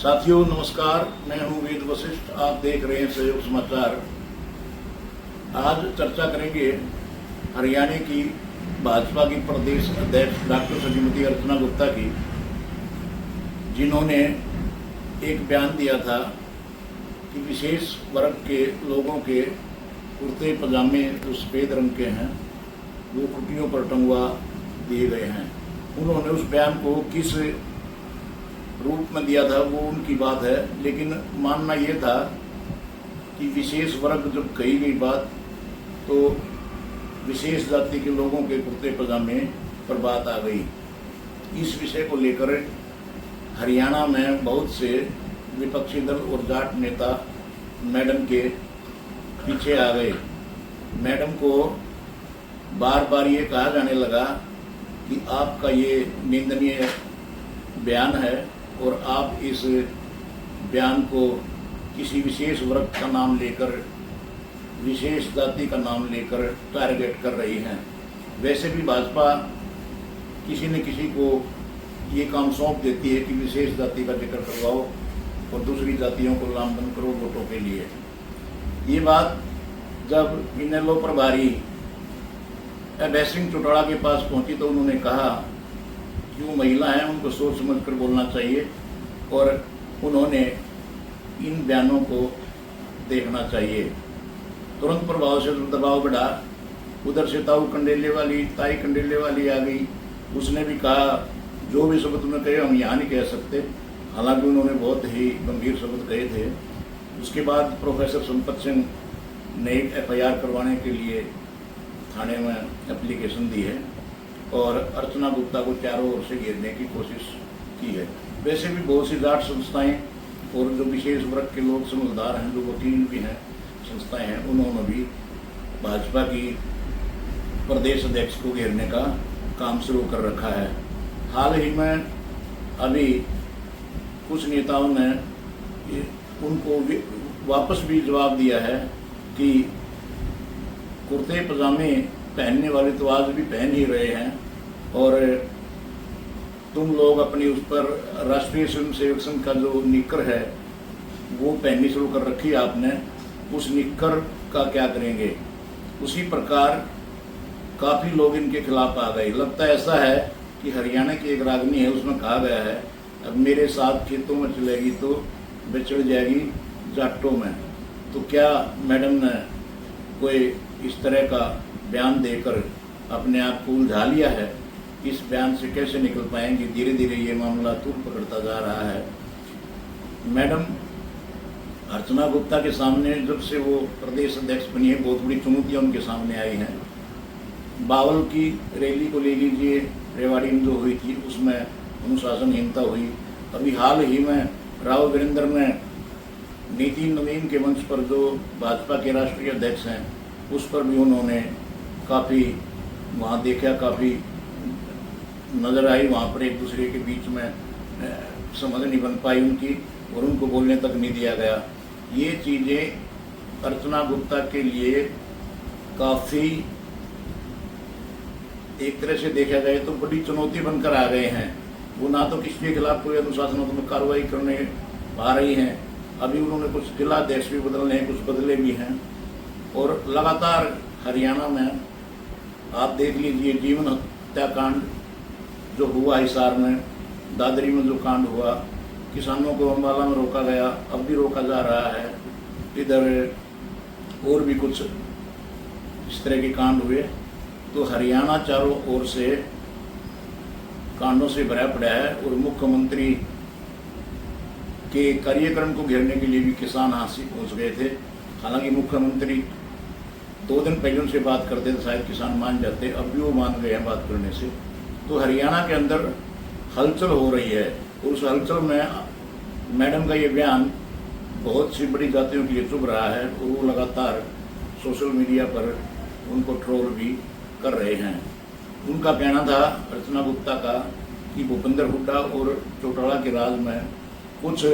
साथियों नमस्कार, मैं हूं वेद वशिष्ठ। आप देख रहे हैं सहयोग समाचार। आज चर्चा करेंगे हरियाणा की भाजपा की प्रदेश अध्यक्ष डॉक्टर श्रीमती अर्चना गुप्ता की, जिन्होंने एक बयान दिया था कि विशेष वर्ग के लोगों के कुर्ते पजामे जो सफ़ेद रंग के हैं वो कुर्तियों पर टंगवा दिए गए हैं। उन्होंने उस बयान को किस रूप में दिया था वो उनकी बात है, लेकिन मानना ये था कि विशेष वर्ग जब कही गई बात तो विशेष जाति के लोगों के कुर्ते पजामे पर बात आ गई। इस विषय को लेकर हरियाणा में बहुत से विपक्षी दल और जाट नेता मैडम के पीछे आ गए। मैडम को बार बार ये कहा जाने लगा कि आपका ये निंदनीय बयान है और आप इस बयान को किसी विशेष वर्ग का नाम लेकर, विशेष जाति का नाम लेकर टारगेट कर रही हैं। वैसे भी भाजपा किसी न किसी को ये काम सौंप देती है कि विशेष जाति का जिक्र करवाओ और दूसरी जातियों को लामबंद करो वोटों के लिए। ये बात जब इनेलो प्रभारी अभय सिंह चौटाला के पास पहुंची तो उन्होंने कहा कि वो महिला हैं, उनको सोच समझ कर बोलना चाहिए और उन्होंने इन बयानों को देखना चाहिए। तुरंत प्रभाव से दबाव बढ़ा। उधर से ताई कंडेले वाली आ गई। उसने भी कहा जो भी शब्द तुमने कहे हम यहाँ नहीं कह सकते, हालांकि उन्होंने बहुत ही गंभीर शब्द कहे थे। उसके बाद प्रोफेसर संपत सिंह ने FIR करवाने के लिए थाने में एप्लीकेशन दी है और अर्चना गुप्ता को चारों ओर से घेरने की कोशिश की है। वैसे भी बहुत सी जाट संस्थाएं और जो विशेष वर्ग के लोग समझदार हैं, जो वकील भी हैं, संस्थाएं हैं, उन्होंने भी भाजपा की प्रदेश अध्यक्ष को घेरने का काम शुरू कर रखा है। हाल ही में अभी कुछ नेताओं ने उनको वापस भी जवाब दिया है कि कुर्ते पजामे पहनने वाले तो आज भी पहन ही रहे हैं और तुम लोग अपनी उस पर राष्ट्रीय स्वयंसेवक संघ का जो निक्कर है वो पहननी शुरू कर रखी है आपने, उस निक्कर का क्या करेंगे। उसी प्रकार काफ़ी लोग इनके खिलाफ आ गए। लगता ऐसा है कि हरियाणा की एक रागनी है, उसमें कहा गया है अब मेरे साथ खेतों में चलेगी तो बिछड़ जाएगी जाटों में। तो क्या मैडम ने कोई इस तरह का बयान देकर अपने आप को उलझा लिया है? इस बयान से कैसे निकल पाएंगे? धीरे धीरे ये मामला तूल पकड़ता जा रहा है। मैडम अर्चना गुप्ता के सामने जब से वो प्रदेश अध्यक्ष बनी है बहुत बड़ी चुनौतियां उनके सामने आई हैं। बावल की रैली को ले लीजिए, रेवाड़ी में जो हुई थी उसमें अनुशासनहीनता हुई। अभी हाल ही में राव वीरेंद्र ने नीति नवीन के मंच पर जो भाजपा के राष्ट्रीय अध्यक्ष हैं उस पर भी उन्होंने काफ़ी वहाँ देखा, काफ़ी नज़र आई। वहाँ पर एक दूसरे के बीच में समझ नहीं बन पाई उनकी और उनको बोलने तक नहीं दिया गया। ये चीज़ें अर्चना गुप्ता के लिए काफ़ी एक तरह से देखा जाए तो बड़ी चुनौती बनकर आ गए हैं। वो ना तो किसी के खिलाफ कोई अनुशासनात्मक कार्रवाई करने आ रही हैं। अभी उन्होंने कुछ जिला अध्यक्ष भी बदलने हैं, कुछ बदले भी हैं और लगातार हरियाणा में आप देख लीजिए जीवन हत्याकांड जो हुआ हिसार में, दादरी में जो कांड हुआ, किसानों को अम्बाला में रोका गया, अब भी रोका जा रहा है। इधर और भी कुछ इस तरह के कांड हुए। तो हरियाणा चारों ओर से कांडों से भरा पड़ा है और मुख्यमंत्री के कार्यक्रम को घेरने के लिए भी किसान हासिल पहुंच गए थे। हालांकि मुख्यमंत्री 2 दिन पहले उनसे बात करते तो शायद किसान मान जाते, अब भी वो मान गए हैं बात करने से। तो हरियाणा के अंदर हलचल हो रही है और उस हलचल में मैडम का ये बयान बहुत सी बड़ी जातियों के लिए चुभ रहा है और वो लगातार सोशल मीडिया पर उनको ट्रोल भी कर रहे हैं। उनका कहना था अर्चना गुप्ता का कि भूपेंद्र हुड्डा और चौटाला के राज में कुछ